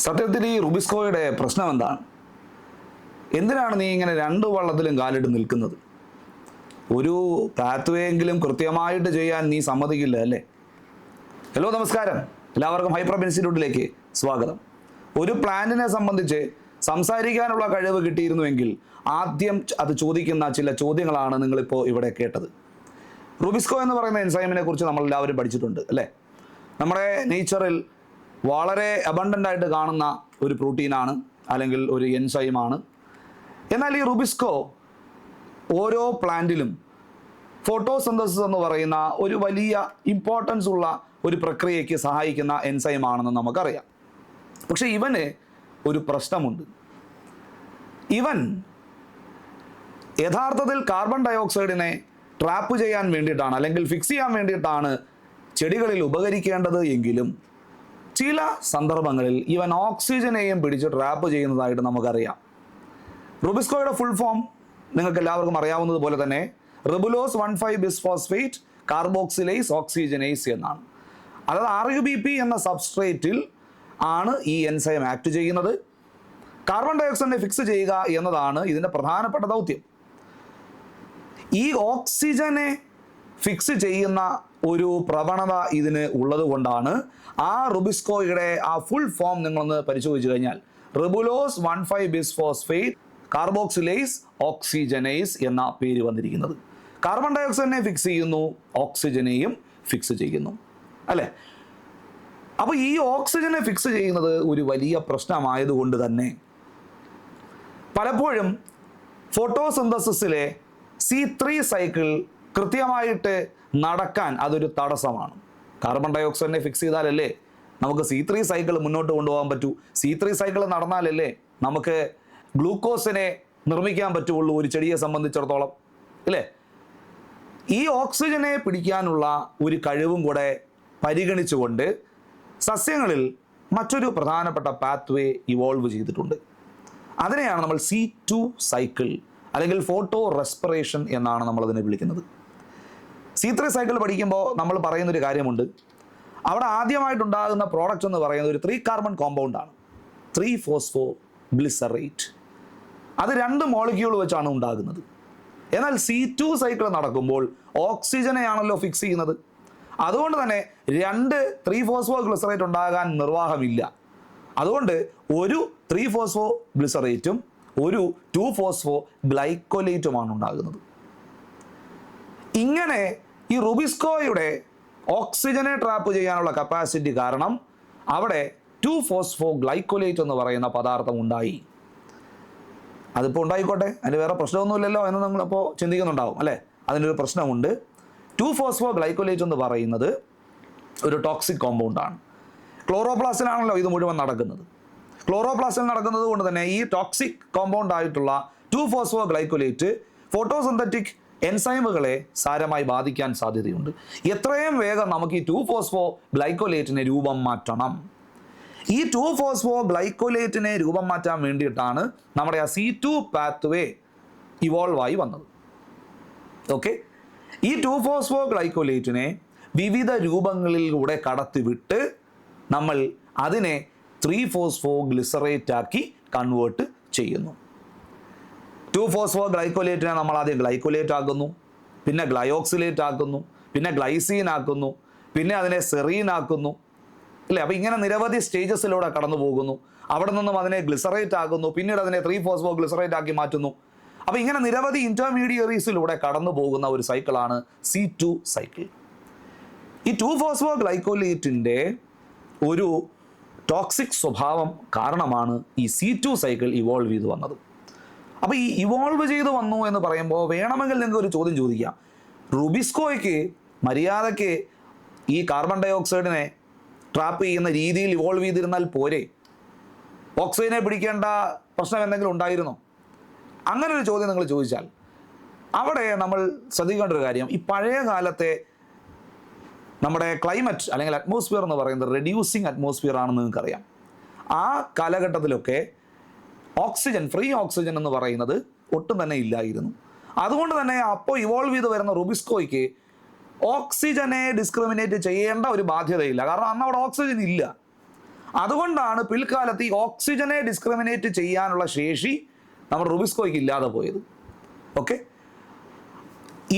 സത്യത്തിൽ ഈ റുബിസ്കോയുടെ പ്രശ്നം എന്താണ്? എന്തിനാണ് നീ ഇങ്ങനെ രണ്ടു വള്ളത്തിലും കാലിട്ട് നിൽക്കുന്നത്? ഒരു പാത്വേ എങ്കിലും കൃത്യമായിട്ട് ചെയ്യാൻ നീ സമ്മതിക്കില്ല അല്ലേ? ഹലോ, നമസ്കാരം. എല്ലാവർക്കും ഹൈപ്രബ് ഇൻസ്റ്റിറ്റ്യൂട്ടിലേക്ക് സ്വാഗതം. ഒരു പ്ലാന്റിനെ സംബന്ധിച്ച് സംസാരിക്കാനുള്ള കഴിവ് കിട്ടിയിരുന്നുവെങ്കിൽ ആദ്യം അത് ചോദിക്കുന്ന ചില ചോദ്യങ്ങളാണ് നിങ്ങളിപ്പോൾ ഇവിടെ കേട്ടത്. റുബിസ്കോ എന്ന് പറയുന്ന എൻസൈമിനെ കുറിച്ച് നമ്മൾ എല്ലാവരും പഠിച്ചിട്ടുണ്ട് അല്ലേ? നമ്മുടെ നേച്ചറിൽ വളരെ അബണ്ടൻ്റ് ആയിട്ട് കാണുന്ന ഒരു പ്രോട്ടീനാണ്, അല്ലെങ്കിൽ ഒരു എൻസൈമാണ്. എന്നാൽ ഈ റുബിസ്കോ ഓരോ പ്ലാന്റിലും ഫോട്ടോസിന്തസിസ് എന്ന് പറയുന്ന ഒരു വലിയ ഇമ്പോർട്ടൻസ് ഉള്ള ഒരു പ്രക്രിയയ്ക്ക് സഹായിക്കുന്ന എൻസൈമാണെന്ന് നമുക്കറിയാം. പക്ഷെ ഇവന് ഒരു പ്രശ്നമുണ്ട്. ഇവൻ യഥാർത്ഥത്തിൽ കാർബൺ ഡയോക്സൈഡിനെ ട്രാപ്പ് ചെയ്യാൻ വേണ്ടിയിട്ടാണ്, അല്ലെങ്കിൽ ഫിക്സ് ചെയ്യാൻ വേണ്ടിയിട്ടാണ് ചെടികളിൽ ഉപകരിക്കേണ്ടത് എങ്കിലും ചില സന്ദർഭങ്ങളിൽ ഇവൻ ഓക്സിജനെയും പിടിച്ച് ട്രാപ്പ് ചെയ്യുന്നതായിട്ട് നമുക്കറിയാം. റുബിസ്കോയുടെ ഫുൾ ഫോം നിങ്ങൾക്ക് എല്ലാവർക്കും അറിയാവുന്നത് പോലെ തന്നെ റിബുലോസ് 1,5 ബിസ്ഫോസ്ഫേറ്റ് കാർബോക്സിലേസ് ഓക്സിജനേസ് എന്നാണ്. അതായത് RUBP എന്ന സബ്സ്ട്രേറ്റിൽ ആണ് ഈ എൻസൈം ആക്ട് ചെയ്യുന്നത്. കാർബൺ ഡയോക്സൈഡിനെ ഫിക്സ് ചെയ്യുക എന്നതാണ് ഇതിൻ്റെ പ്രധാനപ്പെട്ട ദൗത്യം. ഈ ഓക്സിജനെ ഫിക്സ് ചെയ്യുന്ന ഒരു പ്രവണത ഇതിന് ഉള്ളത് കൊണ്ടാണ് ആ റുബിസ്കോയുടെ ആ ഫുൾ ഫോം നിങ്ങളൊന്ന് പരിശോധിച്ചു കഴിഞ്ഞാൽ റിബുലോസ് 1,5 ബിസ്ഫോസ്ഫേറ്റ് കാർബോക്സിലേസ് ഓക്സിജനേസ് എന്ന പേര് വന്നിരിക്കുന്നത്. കാർബൺ ഡയോക്സൈഡിനെ ഫിക്സ് ചെയ്യുന്നു, ഓക്സിജനെയും ഫിക്സ് ചെയ്യുന്നു അല്ലേ? അപ്പോൾ ഈ ഓക്സിജനെ ഫിക്സ് ചെയ്യുന്നത് ഒരു വലിയ പ്രശ്നമായതുകൊണ്ട് തന്നെ പലപ്പോഴും ഫോട്ടോസിന്തസിസിലെ C3 സൈക്കിൾ കൃത്യമായിട്ട് നടക്കാൻ അതൊരു തടസ്സമാണ്. കാർബൺ ഡയോക്സൈഡിനെ ഫിക്സ് ചെയ്താലല്ലേ നമുക്ക് C3 സൈക്കിൾ മുന്നോട്ട് കൊണ്ടുപോകാൻ പറ്റൂ. C3 സൈക്കിൾ നടന്നാലല്ലേ നമുക്ക് ഗ്ലൂക്കോസിനെ നിർമ്മിക്കാൻ പറ്റുള്ളൂ ഒരു ചെടിയെ സംബന്ധിച്ചിടത്തോളം അല്ലേ? ഈ ഓക്സിജനെ പിടിക്കാനുള്ള ഒരു കഴിവും കൂടെ പരിഗണിച്ചുകൊണ്ട് സസ്യങ്ങളിൽ മറ്റൊരു പ്രധാനപ്പെട്ട പാത്വേ ഇവോൾവ് ചെയ്തിട്ടുണ്ട്. അതിനെയാണ് നമ്മൾ C2 സൈക്കിൾ അല്ലെങ്കിൽ ഫോട്ടോ റെസ്പിറേഷൻ എന്നാണ് നമ്മളതിനെ വിളിക്കുന്നത്. C3 സൈക്കിൾ പഠിക്കുമ്പോൾ നമ്മൾ പറയുന്നൊരു കാര്യമുണ്ട്. അവിടെ ആദ്യമായിട്ടുണ്ടാകുന്ന പ്രോഡക്റ്റ് എന്ന് പറയുന്നത് ഒരു 3 കാർബൺ കോമ്പൗണ്ടാണ്, 3-ഫോസ്ഫോ ഗ്ലിസറേറ്റ്. അത് 2 മോളിക്യൂൾ വെച്ചാണ് ഉണ്ടാകുന്നത്. എന്നാൽ C2 സൈക്കിൾ നടക്കുമ്പോൾ ഓക്സിജനെയാണല്ലോ ഫിക്സ് ചെയ്യുന്നത്. അതുകൊണ്ട് തന്നെ 2 3-ഫോസ്ഫോ ഗ്ലിസറേറ്റ് ഉണ്ടാകാൻ നിർവാഹമില്ല. അതുകൊണ്ട് ഒരു 3-ഫോസ്ഫോ ഗ്ലിസറേറ്റും ഒരു 2-ഫോസ്ഫോ ഗ്ലൈക്കോലേറ്റുമാണ് ഉണ്ടാകുന്നത്. ഇങ്ങനെ ഈ റുബിസ്കോയുടെ ഓക്സിജനെ ട്രാപ്പ് ചെയ്യാനുള്ള കപ്പാസിറ്റി കാരണം അവിടെ 2-ഫോസ്ഫോ ഗ്ലൈക്കോലേറ്റ് എന്ന് പറയുന്ന പദാർത്ഥം ഉണ്ടായി. അതിപ്പോൾ ഉണ്ടായിക്കോട്ടെ, അതിന് വേറെ പ്രശ്നമൊന്നുമില്ലല്ലോ എന്ന് നിങ്ങളിപ്പോൾ ചിന്തിക്കുന്നുണ്ടാവും അല്ലേ? അതിനൊരു പ്രശ്നമുണ്ട്. 2-ഫോസ്ഫോ ഗ്ലൈക്കോലേറ്റ് എന്ന് പറയുന്നത് ഒരു ടോക്സിക് കോമ്പൗണ്ടാണ്. ക്ലോറോപ്ലാസ്റ്റിലാണല്ലോ ഇത് മുഴുവൻ നടക്കുന്നത്. ക്ലോറോപ്ലാസ്റ്റിൽ നടക്കുന്നത് കൊണ്ട് തന്നെ ഈ ടോക്സിക് കോമ്പൗണ്ട് ആയിട്ടുള്ള 2-ഫോസ്ഫോ ഗ്ലൈക്കോലേറ്റ് ഫോട്ടോസിന്തറ്റിക് എൻസൈമുകളെ സാരമായി ബാധിക്കാൻ സാധ്യതയുണ്ട്. എത്രയും വേഗം നമുക്ക് ഈ 2-ഫോസ്ഫോ ഗ്ലൈക്കോലേറ്റിനെ രൂപം മാറ്റണം. ഈ 2-ഫോസ്ഫോ ഗ്ലൈക്കോലേറ്റിനെ രൂപം മാറ്റാൻ വേണ്ടിയിട്ടാണ് നമ്മുടെ ആ C2 പാത്വേ ഇവോൾവ് ആയി വന്നത്. ഓക്കെ, ഈ 2-ഫോസ്ഫോ ഗ്ലൈക്കോലേറ്റിനെ വിവിധ രൂപങ്ങളിലൂടെ കടത്തിവിട്ട് നമ്മൾ അതിനെ 3-ഫോസ്ഫോ ഗ്ലിസറേറ്റ് ആക്കി കൺവേർട്ട് ചെയ്യുന്നു. 2-ഫോസ്ഫോ ഗ്ലൈക്കോലേറ്റിനെ നമ്മൾ ആദ്യം ഗ്ലൈക്കോലേറ്റ് ആക്കുന്നു, പിന്നെ ഗ്ലയോക്സിലേറ്റ് ആക്കുന്നു, പിന്നെ ഗ്ലൈസീൻ ആക്കുന്നു, പിന്നെ അതിനെ സെറീൻ ആക്കുന്നു അല്ലേ? അപ്പോൾ ഇങ്ങനെ നിരവധി സ്റ്റേജസിലൂടെ കടന്നു പോകുന്നു. അവിടെ നിന്നും അതിനെ ഗ്ലിസറേറ്റ് ആക്കുന്നു, പിന്നീട് അതിനെ 3-ഫോസ്ഫോ ഗ്ലിസറേറ്റ് ആക്കി മാറ്റുന്നു. അപ്പോൾ ഇങ്ങനെ നിരവധി ഇൻ്റർമീഡിയറീസിലൂടെ കടന്നു പോകുന്ന ഒരു സൈക്കിളാണ് C2 സൈക്കിൾ. ഈ 2-ഫോസ്ഫോ ഗ്ലൈക്കോലേറ്റിൻ്റെ ഒരു ടോക്സിക് സ്വഭാവം കാരണമാണ് ഈ C2 സൈക്കിൾ ഇവോൾവ് ചെയ്ത് വന്നത്. അപ്പോൾ ഈ ഇവോൾവ് ചെയ്ത് വന്നു എന്ന് പറയുമ്പോൾ വേണമെങ്കിൽ നിങ്ങൾക്ക് ഒരു ചോദ്യം ചോദിക്കാം. റുബിസ്കോയ്ക്ക് മര്യാദയ്ക്ക് ഈ കാർബൺ ഡയോക്സൈഡിനെ ട്രാപ്പ് ചെയ്യുന്ന രീതിയിൽ ഇവോൾവ് ചെയ്തിരുന്നാൽ പോരെ? ഓക്സിജനെ പിടിക്കേണ്ട പ്രശ്നം എന്തെങ്കിലും ഉണ്ടായിരുന്നോ? അങ്ങനെ ഒരു ചോദ്യം നിങ്ങൾ ചോദിച്ചാൽ അവിടെ നമ്മൾ ശ്രദ്ധിക്കേണ്ട ഒരു കാര്യം, ഈ പഴയ കാലത്തെ നമ്മുടെ ക്ലൈമറ്റ് അല്ലെങ്കിൽ അറ്റ്മോസ്ഫിയർ എന്ന് പറയുന്നത് റെഡ്യൂസിങ് അറ്റ്മോസ്ഫിയർ ആണെന്ന് നിങ്ങൾക്കറിയാം. ആ കാലഘട്ടത്തിലൊക്കെ ഓക്സിജൻ, ഫ്രീ ഓക്സിജൻ എന്ന് പറയുന്നത് ഒട്ടും തന്നെ ഇല്ലായിരുന്നു. അതുകൊണ്ട് തന്നെ അപ്പോൾ ഇവോൾവ് ചെയ്ത് വരുന്ന റുബിസ്കോയ്ക്ക് ഓക്സിജനെ ഡിസ്ക്രിമിനേറ്റ് ചെയ്യേണ്ട ഒരു ബാധ്യതയില്ല. കാരണം അന്ന് അവിടെ ഓക്സിജൻ ഇല്ല. അതുകൊണ്ടാണ് പിൽക്കാലത്ത് ഈ ഓക്സിജനെ ഡിസ്ക്രിമിനേറ്റ് ചെയ്യാനുള്ള ശേഷി നമ്മുടെ റുബിസ്കോയ്ക്ക് ഇല്ലാതെ പോയത്. ഓക്കെ,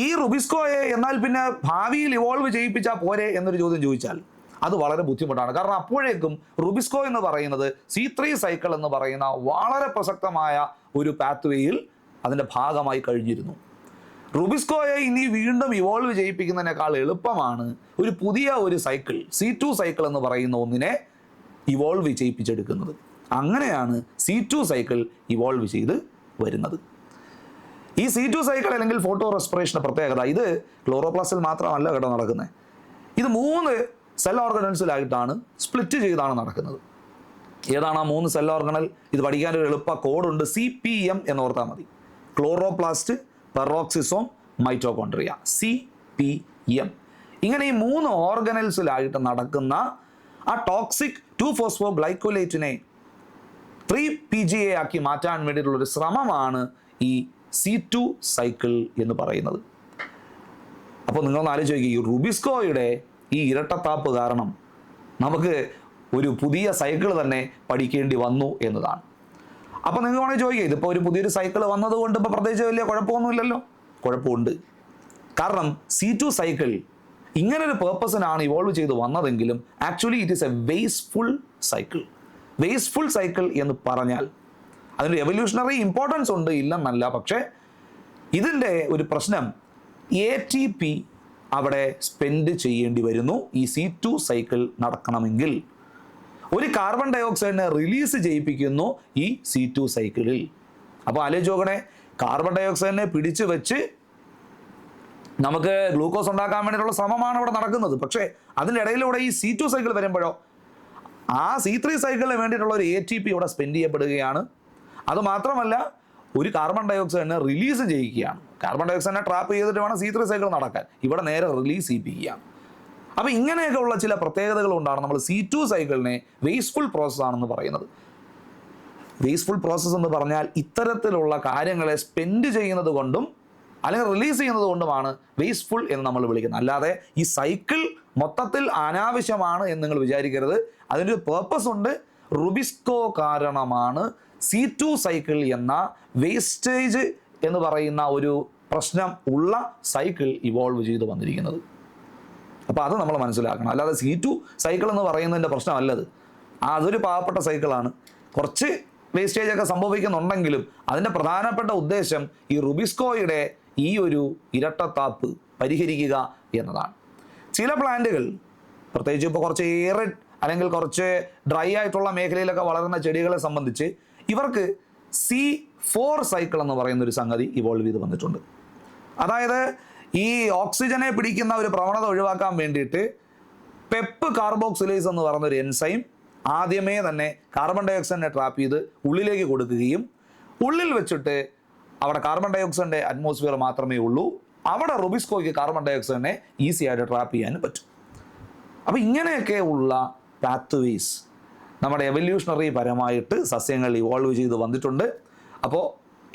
ഈ റുബിസ്കോയെ എന്നാൽ പിന്നെ ഭാവിയിൽ ഇവോൾവ് ചെയ്യിപ്പിച്ചാൽ പോരെ എന്നൊരു ചോദ്യം ചോദിച്ചാൽ അത് വളരെ ബുദ്ധിമുട്ടാണ്. കാരണം അപ്പോഴേക്കും റുബിസ്കോ എന്ന് പറയുന്നത് C3 സൈക്കിൾ എന്ന് പറയുന്ന വളരെ പ്രസക്തമായ ഒരു പാത്വേയിൽ അതിൻ്റെ ഭാഗമായി കഴിഞ്ഞിരുന്നു. റുബിസ്കോയെ ഇനി വീണ്ടും ഇവോൾവ് ചെയ്യിപ്പിക്കുന്നതിനേക്കാൾ എളുപ്പമാണ് ഒരു പുതിയ ഒരു സൈക്കിൾ C2 സൈക്കിൾ എന്ന് പറയുന്ന ഒന്നിനെ ഇവോൾവ് ചെയ്യിപ്പിച്ചെടുക്കുന്നത്. അങ്ങനെയാണ് C2 സൈക്കിൾ ഇവോൾവ് ചെയ്ത് വരുന്നത്. ഈ C2 സൈക്കിൾ അല്ലെങ്കിൽ ഫോട്ടോ റെസ്പിറേഷൻ്റെ പ്രത്യേകത, ഇത് ക്ലോറോപ്ലാസ്റ്റിൽ മാത്രമല്ല കേട്ടോ നടക്കുന്നത്. ഇത് 3 സെൽ ഓർഗനൽസിലായിട്ടാണ് സ്പ്ലിറ്റ് ചെയ്താണ് നടക്കുന്നത്. ഏതാണ് ആ 3 സെൽ ഓർഗണൽ? ഇത് പഠിക്കാൻ ഒരു എളുപ്പ കോഡുണ്ട്, CPM എന്ന് ഓർത്താൽ മതി. Chloroplast, peroxisome, mitochondria, CPM. ഇങ്ങനെ ഈ 3 ഓർഗനൽസിലായിട്ട് നടക്കുന്ന ആ ടോക്സിക് 2-ഫോസ്ഫോഗ്ലൈക്കോലേറ്റിനെ 3-PGA ആക്കി മാറ്റാൻ വേണ്ടിയിട്ടുള്ളൊരു ശ്രമമാണ് ഈ C2 സൈക്കിൾ എന്ന് പറയുന്നത്. അപ്പോൾ നിങ്ങളൊന്ന് ആലോചിച്ച് നോക്കി, ഈ റുബിസ്കോയുടെ ഈ ഇരട്ടത്താപ്പ് കാരണം നമുക്ക് ഒരു പുതിയ സൈക്കിൾ തന്നെ പഠിക്കേണ്ടി വന്നു എന്നതാണ്. അപ്പോൾ നിങ്ങൾ വേണമെങ്കിൽ ചോദിക്കുക, ഇതിപ്പോൾ ഒരു പുതിയൊരു സൈക്കിൾ വന്നതുകൊണ്ട് ഇപ്പോൾ പ്രത്യേകിച്ച് വലിയ കുഴപ്പമൊന്നുമില്ലല്ലോ. കുഴപ്പമുണ്ട്. കാരണം C2 സൈക്കിൾ ഇങ്ങനൊരു പേർപ്പസിനാണ് ഇവോൾവ് ചെയ്ത് വന്നതെങ്കിലും actually it is a wasteful cycle. Wasteful cycle എന്ന് പറഞ്ഞാൽ അതിൻ്റെ എവല്യൂഷണറി ഇമ്പോർട്ടൻസ് ഉണ്ട്, ഇല്ലെന്നല്ല. പക്ഷേ ഇതിൻ്റെ ഒരു പ്രശ്നം ATP അവിടെ സ്പെൻഡ് ചെയ്യേണ്ടി വരുന്നു ഈ C2 സൈക്കിൾ നടക്കണമെങ്കിൽ. ഒരു കാർബൺ ഡയോക്സൈഡിനെ റിലീസ് ചെയ്യിപ്പിക്കുന്നു ഈ C2 സൈക്കിളിൽ. അപ്പോൾ ആലോചിച്ച് നോക്കണേ, കാർബൺ ഡയോക്സൈഡിനെ പിടിച്ചു വെച്ച് നമുക്ക് ഗ്ലൂക്കോസ് ഉണ്ടാക്കാൻ വേണ്ടിയിട്ടുള്ള ശ്രമമാണ് ഇവിടെ നടക്കുന്നത്. പക്ഷേ അതിൻ്റെ ഇടയിലൂടെ ഈ C2 സൈക്കിൾ വരുമ്പോഴോ ആ C3 സൈക്കിളിന് വേണ്ടിയിട്ടുള്ള ഒരു ATP ഇവിടെ സ്പെൻഡ് ചെയ്യപ്പെടുകയാണ്. അതുമാത്രമല്ല ഒരു കാർബൺ ഡയോക്സൈഡിനെ റിലീസ് ചെയ്യിക്കുകയാണ്. കാർബൺ ഡയോക്സൈഡിനെ ട്രാപ്പ് ചെയ്തിട്ട് വേണം C3 സൈക്കിൾ നടക്കാൻ. ഇവിടെ നേരെ റിലീസ് ചെയ്യിപ്പിക്കുകയാണ്. അപ്പോൾ ഇങ്ങനെയൊക്കെ ഉള്ള ചില പ്രത്യേകതകൾ കൊണ്ടാണ് നമ്മൾ C2 സൈക്കിളിനെ വേസ്റ്റ്ഫുൾ പ്രോസസ് ആണെന്ന് പറയുന്നത്. വേസ്റ്റ്ഫുൾ പ്രോസസ്സ് എന്ന് പറഞ്ഞാൽ ഇത്തരത്തിലുള്ള കാര്യങ്ങളെ സ്പെൻഡ് ചെയ്യുന്നത് കൊണ്ടും അല്ലെങ്കിൽ റിലീസ് ചെയ്യുന്നത് കൊണ്ടുമാണ് വേസ്റ്റ്ഫുൾ എന്ന് നമ്മൾ വിളിക്കുന്നത്. അല്ലാതെ ഈ സൈക്കിൾ മൊത്തത്തിൽ അനാവശ്യമാണ് എന്ന് നിങ്ങൾ വിചാരിക്കരുത്. അതിൻ്റെ ഒരു പേർപ്പസ് ഉണ്ട്. റുബിസ്കോ കാരണമാണ് C2 സൈക്കിൾ എന്ന വേസ്റ്റേജ് എന്ന് പറയുന്ന ഒരു പ്രശ്നം ഉള്ള സൈക്കിൾ ഇവോൾവ് ചെയ്ത് വന്നിരിക്കുന്നത്. അപ്പോൾ അത് നമ്മൾ മനസ്സിലാക്കണം. അല്ലാതെ C2 സൈക്കിൾ എന്ന് പറയുന്നതിൻ്റെ പ്രശ്നമല്ലത്. അതൊരു പാവപ്പെട്ട സൈക്കിളാണ്. കുറച്ച് വേസ്റ്റേജ് ഒക്കെ സംഭവിക്കുന്നുണ്ടെങ്കിലും അതിൻ്റെ പ്രധാനപ്പെട്ട ഉദ്ദേശം ഈ റുബിസ്കോയുടെ ഈ ഒരു ഇരട്ടത്താപ്പ് പരിഹരിക്കുക എന്നതാണ്. ചില പ്ലാന്റുകൾ, പ്രത്യേകിച്ച് ഇപ്പോൾ കുറച്ച് ഏറിഡ് അല്ലെങ്കിൽ കുറച്ച് ഡ്രൈ ആയിട്ടുള്ള മേഖലയിലൊക്കെ വളരുന്ന ചെടികളെ സംബന്ധിച്ച് ഇവർക്ക് C4 സൈക്കിൾ എന്ന് പറയുന്ന ഒരു സംഗതി ഇവോൾവ് ചെയ്ത് വന്നിട്ടുണ്ട്. അതായത് ഈ ഓക്സിജനെ പിടിക്കുന്ന ഒരു പ്രവണത ഒഴിവാക്കാൻ വേണ്ടിയിട്ട് പെപ്പ് കാർബോക്സിലേസ് എന്ന് പറയുന്ന ഒരു എൻസൈം ആദ്യമേ തന്നെ കാർബൺ ഡയോക്സൈഡിനെ ട്രാപ്പ് ചെയ്ത് ഉള്ളിലേക്ക് കൊടുക്കുകയും ഉള്ളിൽ വെച്ചിട്ട് അവിടെ കാർബൺ ഡയോക്സൈഡിൻ്റെ അറ്റ്മോസ്ഫിയർ മാത്രമേ ഉള്ളൂ, അവിടെ റുബിസ്കോയ്ക്ക് കാർബൺ ഡയോക്സൈഡിനെ ഈസി ആയിട്ട് ട്രാപ്പ് ചെയ്യാനും പറ്റും. അപ്പോൾ ഇങ്ങനെയൊക്കെ ഉള്ള പാത്വേസ് നമ്മുടെ എവല്യൂഷണറി പരമായിട്ട് സസ്യങ്ങൾ ഇവോൾവ് ചെയ്ത് വന്നിട്ടുണ്ട്. അപ്പോൾ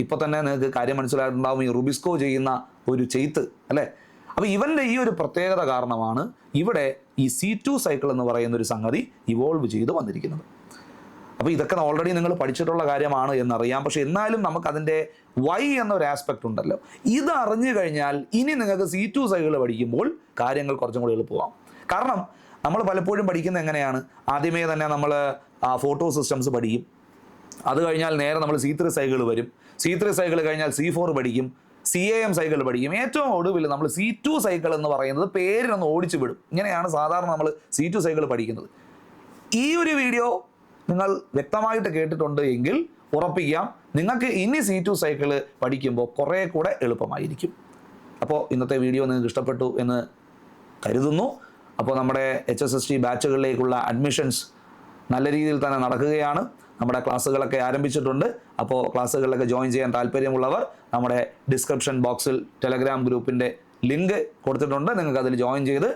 ഇപ്പോൾ തന്നെ നിങ്ങൾക്ക് കാര്യം മനസ്സിലായിട്ടുണ്ടാവും ഈ റുബിസ്കോ ചെയ്യുന്ന ഒരു ചെയ്ത്ത് അല്ലേ. അപ്പോൾ ഇവൻ്റെ ഈ ഒരു പ്രത്യേകത കാരണമാണ് ഇവിടെ ഈ C2 സൈക്കിൾ എന്ന് പറയുന്ന ഒരു സംഗതി ഇവോൾവ് ചെയ്ത് വന്നിരിക്കുന്നത്. അപ്പോൾ ഇതൊക്കെ ഓൾറെഡി നിങ്ങൾ പഠിച്ചിട്ടുള്ള കാര്യമാണ് എന്നറിയാം. പക്ഷെ എന്നാലും നമുക്കതിൻ്റെ വൈ എന്നൊരു ആസ്പെക്റ്റ് ഉണ്ടല്ലോ. ഇത് അറിഞ്ഞു കഴിഞ്ഞാൽ ഇനി നിങ്ങൾക്ക് C2 സൈക്കിൾ പഠിക്കുമ്പോൾ കാര്യങ്ങൾ കുറച്ചും കൂടി എളുപ്പമാകും. കാരണം നമ്മൾ പലപ്പോഴും പഠിക്കുന്നത് എങ്ങനെയാണ്, ആദ്യമേ തന്നെ നമ്മൾ ഫോട്ടോ സിസ്റ്റംസ് പഠിക്കും. അത് കഴിഞ്ഞാൽ നേരെ നമ്മൾ C3 സൈക്കിൾ വരും. C3 സൈക്കിൾ കഴിഞ്ഞാൽ C4 പഠിക്കും, CAM സൈക്കിൾ പഠിക്കും. ഏറ്റവും ഒടുവിൽ നമ്മൾ C2 സൈക്കിൾ എന്ന് പറയുന്നത് പേരിനൊന്ന് ഓടിച്ചു വിടും. ഇങ്ങനെയാണ് സാധാരണ നമ്മൾ C2 സൈക്കിൾ പഠിക്കുന്നത്. ഈ ഒരു വീഡിയോ നിങ്ങൾ വ്യക്തമായിട്ട് കേട്ടിട്ടുണ്ട് എങ്കിൽ ഉറപ്പിക്കാം നിങ്ങൾക്ക് ഇനി C2 സൈക്കിൾ പഠിക്കുമ്പോൾ കുറേ കൂടെ എളുപ്പമായിരിക്കും. അപ്പോൾ ഇന്നത്തെ വീഡിയോ നിങ്ങൾക്ക് ഇഷ്ടപ്പെട്ടു എന്ന് കരുതുന്നു. അപ്പോൾ നമ്മുടെ HSST ബാച്ചുകളിലേക്കുള്ള അഡ്മിഷൻസ് നല്ല രീതിയിൽ തന്നെ നടക്കുകയാണ്. നമ്മുടെ ക്ലാസ്സുകളൊക്കെ ആരംഭിച്ചിട്ടുണ്ട്. അപ്പോൾ ക്ലാസ്സുകളിലൊക്കെ ജോയിൻ ചെയ്യാൻ താല്പര്യമുള്ളവർ നമ്മുടെ ഡിസ്ക്രിപ്ഷൻ ബോക്സിൽ ടെലഗ്രാം ഗ്രൂപ്പിൻ്റെ ലിങ്ക് കൊടുത്തിട്ടുണ്ട്. നിങ്ങൾക്ക് അതിൽ ജോയിൻ ചെയ്ത്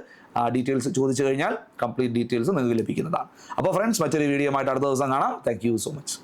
ഡീറ്റെയിൽസ് ചോദിച്ചു കഴിഞ്ഞാൽ കംപ്ലീറ്റ് ഡീറ്റെയിൽസ് നിങ്ങൾക്ക് ലഭിക്കുന്നതാണ്. അപ്പോൾ ഫ്രണ്ട്സ്, മറ്റൊരു വീഡിയോ ആയിട്ട് അടുത്ത ദിവസം കാണാം. Thank you so much.